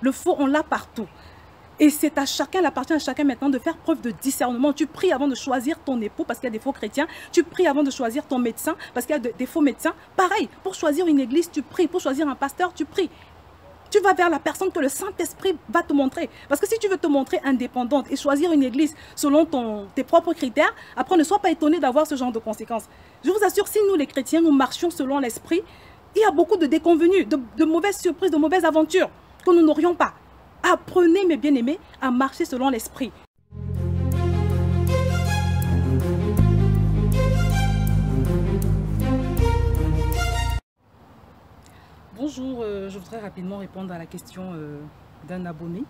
Le faux, on l'a partout. Et c'est à chacun, il appartient à chacun maintenant de faire preuve de discernement. Tu pries avant de choisir ton époux parce qu'il y a des faux chrétiens. Tu pries avant de choisir ton médecin parce qu'il y a des faux médecins. Pareil, pour choisir une église, tu pries. Pour choisir un pasteur, tu pries. Tu vas vers la personne que le Saint-Esprit va te montrer. Parce que si tu veux te montrer indépendante et choisir une église selon tes propres critères, après ne sois pas étonné d'avoir ce genre de conséquences. Je vous assure, si nous les chrétiens, nous marchions selon l'Esprit, il y a beaucoup de déconvenues, de mauvaises surprises, de mauvaises aventures que nous n'aurions pas. Apprenez, mes bien-aimés, à marcher selon l'Esprit. Bonjour, je voudrais rapidement répondre à la question d'un abonné.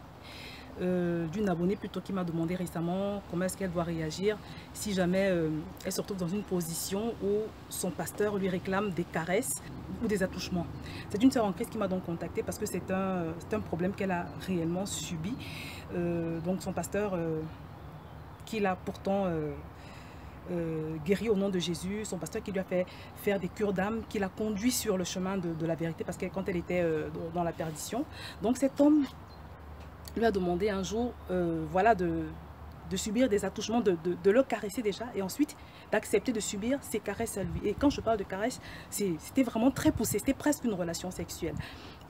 D'une abonnée plutôt qui m'a demandé récemment comment est-ce qu'elle doit réagir si jamais elle se retrouve dans une position où son pasteur lui réclame des caresses ou des attouchements. C'est une sœur en Christ qui m'a donc contacté parce que c'est un problème qu'elle a réellement subi. Donc son pasteur qui l'a pourtant guéri au nom de Jésus, son pasteur qui lui a fait faire des cures d'âme, qui l'a conduit sur le chemin de la vérité parce que quand elle était dans la perdition. Donc cet homme lui a demandé un jour voilà, de subir des attouchements, de le caresser déjà et ensuite d'accepter de subir ses caresses à lui. Et quand je parle de caresses, c'était vraiment très poussé, c'était presque une relation sexuelle.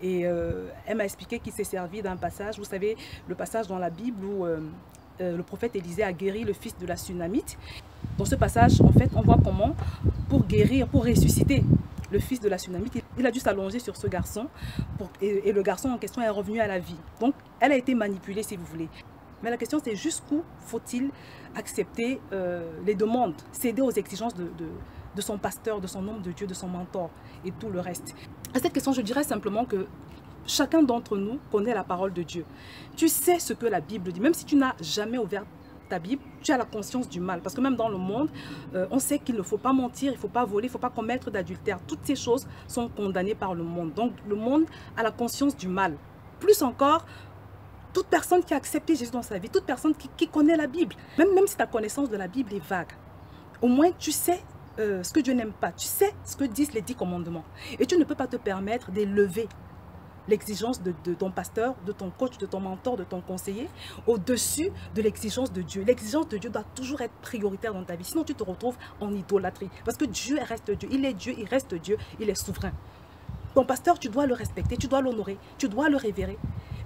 Et elle m'a expliqué qu'il s'est servi d'un passage, vous savez, le passage dans la Bible où le prophète Élisée a guéri le fils de la Sunamite. Dans ce passage, en fait, on voit comment, pour guérir, pour ressusciter le fils de la Sunamite, il a dû s'allonger sur ce garçon et le garçon en question est revenu à la vie. Donc, elle a été manipulée, si vous voulez. Mais la question, c'est jusqu'où faut-il accepter les demandes, céder aux exigences de son pasteur, de son homme de Dieu, de son mentor et tout le reste. À cette question, je dirais simplement que chacun d'entre nous connaît la parole de Dieu. Tu sais ce que la Bible dit, même si tu n'as jamais ouvert ta Bible, tu as la conscience du mal. Parce que même dans le monde, on sait qu'il ne faut pas mentir, il ne faut pas voler, il ne faut pas commettre d'adultère. Toutes ces choses sont condamnées par le monde. Donc le monde a la conscience du mal. Plus encore, toute personne qui a accepté Jésus dans sa vie, toute personne qui connaît la Bible, même si ta connaissance de la Bible est vague, au moins tu sais ce que Dieu n'aime pas, tu sais ce que disent les 10 commandements. Et tu ne peux pas te permettre d'élever l'exigence de ton pasteur, de ton coach, de ton mentor, de ton conseiller, au-dessus de l'exigence de Dieu. L'exigence de Dieu doit toujours être prioritaire dans ta vie, sinon tu te retrouves en idolâtrie. Parce que Dieu reste Dieu, il est Dieu, il reste Dieu, il est souverain. Ton pasteur, tu dois le respecter, tu dois l'honorer, tu dois le révérer.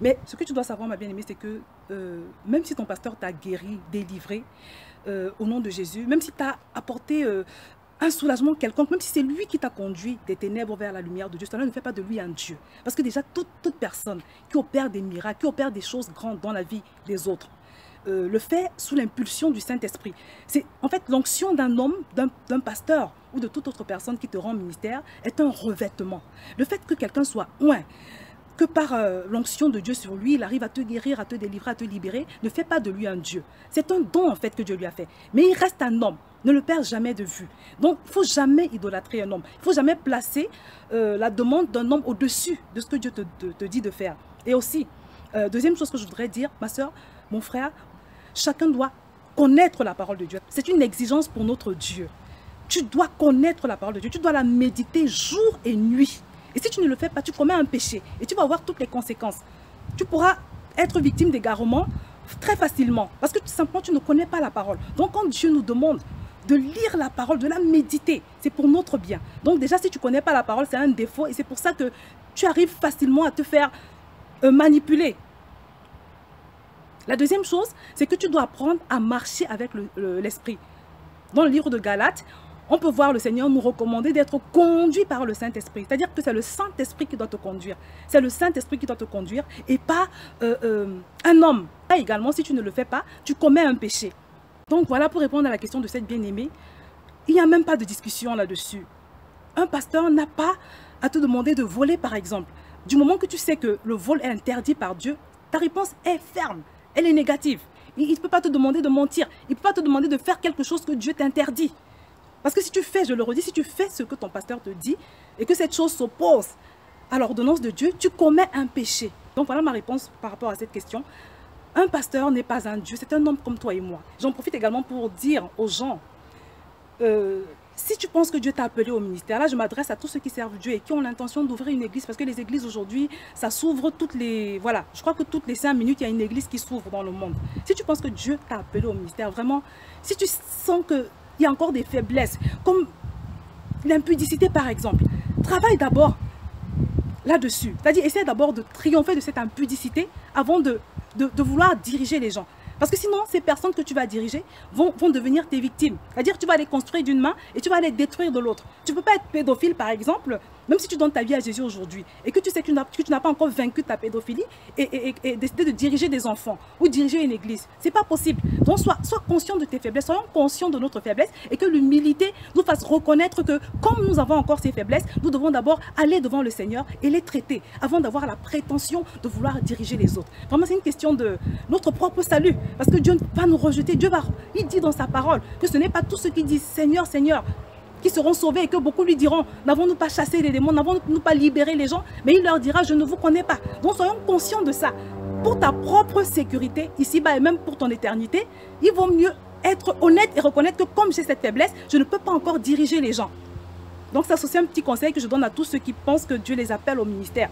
Mais ce que tu dois savoir, ma bien-aimée, c'est que même si ton pasteur t'a guéri, délivré, au nom de Jésus, même si t'a apporté un soulagement quelconque, même si c'est lui qui t'a conduit des ténèbres vers la lumière de Dieu, cela ne fait pas de lui un Dieu. Parce que déjà, toute personne qui opère des miracles, qui opère des choses grandes dans la vie des autres, le fait sous l'impulsion du Saint-Esprit. C'est en fait l'onction d'un homme, d'un pasteur ou de toute autre personne qui te rend ministère est un revêtement. Le fait que quelqu'un soit oint, que par l'onction de Dieu sur lui, il arrive à te guérir, à te délivrer, à te libérer, ne fait pas de lui un Dieu. C'est un don en fait que Dieu lui a fait. Mais il reste un homme. Ne le perds jamais de vue. Donc, il ne faut jamais idolâtrer un homme. Il ne faut jamais placer la demande d'un homme au-dessus de ce que Dieu te dit de faire. Et aussi, deuxième chose que je voudrais dire, ma soeur, mon frère, chacun doit connaître la parole de Dieu. C'est une exigence pour notre Dieu. Tu dois connaître la parole de Dieu. Tu dois la méditer jour et nuit. Et si tu ne le fais pas, tu commets un péché. Et tu vas avoir toutes les conséquences. Tu pourras être victime d'égarement très facilement. Parce que tout simplement, tu ne connais pas la parole. Donc, quand Dieu nous demande de lire la parole, de la méditer, c'est pour notre bien. Donc déjà, si tu ne connais pas la parole, c'est un défaut. Et c'est pour ça que tu arrives facilement à te faire manipuler. La deuxième chose, c'est que tu dois apprendre à marcher avec l'esprit. Dans le livre de Galates, on peut voir le Seigneur nous recommander d'être conduit par le Saint-Esprit. C'est-à-dire que c'est le Saint-Esprit qui doit te conduire. C'est le Saint-Esprit qui doit te conduire et pas un homme. Là également, si tu ne le fais pas, tu commets un péché. Donc voilà pour répondre à la question de cette bien-aimée. Il n'y a même pas de discussion là-dessus. Un pasteur n'a pas à te demander de voler par exemple. Du moment que tu sais que le vol est interdit par Dieu, ta réponse est ferme, elle est négative. Il ne peut pas te demander de mentir, il ne peut pas te demander de faire quelque chose que Dieu t'interdit. Parce que si tu fais, je le redis, si tu fais ce que ton pasteur te dit et que cette chose s'oppose à l'ordonnance de Dieu, tu commets un péché. Donc voilà ma réponse par rapport à cette question. Un pasteur n'est pas un Dieu, c'est un homme comme toi et moi. J'en profite également pour dire aux gens, si tu penses que Dieu t'a appelé au ministère, là je m'adresse à tous ceux qui servent Dieu et qui ont l'intention d'ouvrir une église, parce que les églises aujourd'hui, ça s'ouvre toutes les... Voilà, je crois que toutes les 5 minutes, il y a une église qui s'ouvre dans le monde. Si tu penses que Dieu t'a appelé au ministère, vraiment, si tu sens qu'il y a encore des faiblesses, comme l'impudicité par exemple, travaille d'abord là-dessus. C'est-à-dire, essaie d'abord de triompher de cette impudicité avant de vouloir diriger les gens. Parce que sinon, ces personnes que tu vas diriger vont devenir tes victimes. C'est-à-dire que tu vas les construire d'une main et tu vas les détruire de l'autre. Tu ne peux pas être pédophile, par exemple, même si tu donnes ta vie à Jésus aujourd'hui et que tu sais que tu n'as pas encore vaincu ta pédophilie et décider de diriger des enfants ou diriger une église. Ce n'est pas possible. Donc, sois conscient de tes faiblesses, soyons conscients de notre faiblesse et que l'humilité nous fasse reconnaître que comme nous avons encore ces faiblesses, nous devons d'abord aller devant le Seigneur et les traiter avant d'avoir la prétention de vouloir diriger les autres. Vraiment, c'est une question de notre propre salut. Parce que Dieu va nous rejeter. Il dit dans sa parole que ce n'est pas tous ceux qui disent Seigneur, Seigneur, qui seront sauvés et que beaucoup lui diront, n'avons-nous pas chassé les démons, n'avons-nous pas libéré les gens, mais il leur dira, je ne vous connais pas. Donc soyons conscients de ça. Pour ta propre sécurité, ici-bas et même pour ton éternité, il vaut mieux être honnête et reconnaître que comme j'ai cette faiblesse, je ne peux pas encore diriger les gens. Donc ça, c'est un petit conseil que je donne à tous ceux qui pensent que Dieu les appelle au ministère.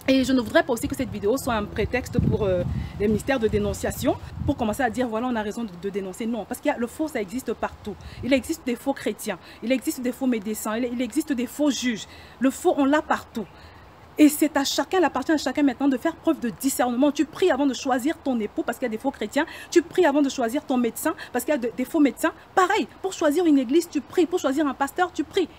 Et je ne voudrais pas aussi que cette vidéo soit un prétexte pour les ministères de dénonciation, pour commencer à dire, voilà, on a raison de dénoncer. Non, parce que le faux, ça existe partout. Il existe des faux chrétiens, il existe des faux médecins, il existe des faux juges. Le faux, on l'a partout. Et c'est à chacun, il appartient à chacun maintenant de faire preuve de discernement. Tu pries avant de choisir ton époux parce qu'il y a des faux chrétiens. Tu pries avant de choisir ton médecin parce qu'il y a des faux médecins. Pareil, pour choisir une église, tu pries. Pour choisir un pasteur, tu pries.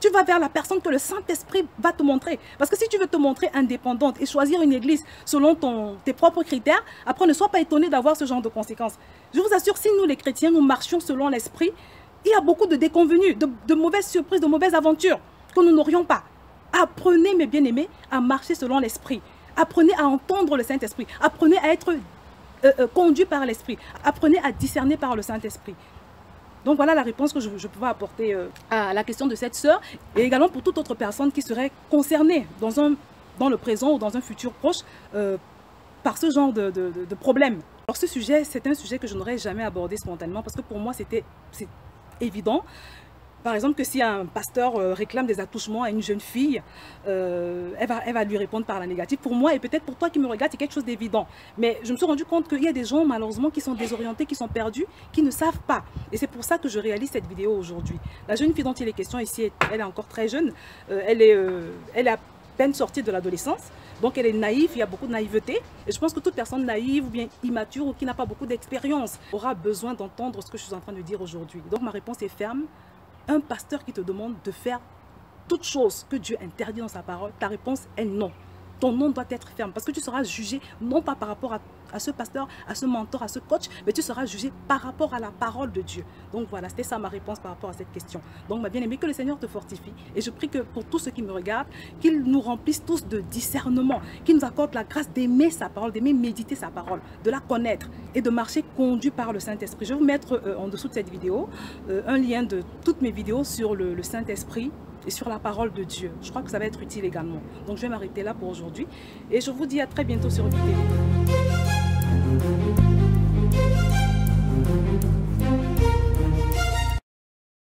Tu vas vers la personne que le Saint-Esprit va te montrer. Parce que si tu veux te montrer indépendante et choisir une église selon tes propres critères, après ne sois pas étonné d'avoir ce genre de conséquences. Je vous assure, si nous les chrétiens, nous marchions selon l'Esprit, il y a beaucoup de déconvenues, de mauvaises surprises, de mauvaises aventures que nous n'aurions pas. Apprenez, mes bien-aimés, à marcher selon l'Esprit. Apprenez à entendre le Saint-Esprit. Apprenez à être conduit par l'Esprit. Apprenez à discerner par le Saint-Esprit. Donc voilà la réponse que je pouvais apporter à la question de cette sœur et également pour toute autre personne qui serait concernée dans le présent ou dans un futur proche par ce genre de problème. Alors ce sujet, c'est un sujet que je n'aurais jamais abordé spontanément parce que pour moi c'est évident. Par exemple, que si un pasteur réclame des attouchements à une jeune fille, elle va lui répondre par la négative. Pour moi, et peut-être pour toi qui me regarde, c'est quelque chose d'évident. Mais je me suis rendu compte qu'il y a des gens, malheureusement, qui sont désorientés, qui sont perdus, qui ne savent pas. Et c'est pour ça que je réalise cette vidéo aujourd'hui. La jeune fille dont il est question ici, elle est encore très jeune. Elle est à peine sortie de l'adolescence. Donc elle est naïve, il y a beaucoup de naïveté. Et je pense que toute personne naïve ou bien immature ou qui n'a pas beaucoup d'expérience aura besoin d'entendre ce que je suis en train de dire aujourd'hui. Donc ma réponse est ferme. Un pasteur qui te demande de faire toute chose que Dieu interdit dans sa parole, ta réponse est non. Ton nom doit être ferme parce que tu seras jugé non pas par rapport à ce pasteur, à ce mentor, à ce coach, mais tu seras jugé par rapport à la parole de Dieu. Donc voilà, c'était ça ma réponse par rapport à cette question. Donc ma bien-aimée, que le Seigneur te fortifie et je prie que pour tous ceux qui me regardent, qu'il nous remplisse tous de discernement, qu'il nous accorde la grâce d'aimer sa parole, d'aimer méditer sa parole, de la connaître et de marcher conduit par le Saint-Esprit. Je vais vous mettre en dessous de cette vidéo un lien de toutes mes vidéos sur le Saint-Esprit et sur la parole de Dieu. Je crois que ça va être utile également. Donc je vais m'arrêter là pour aujourd'hui et je vous dis à très bientôt sur vidéo.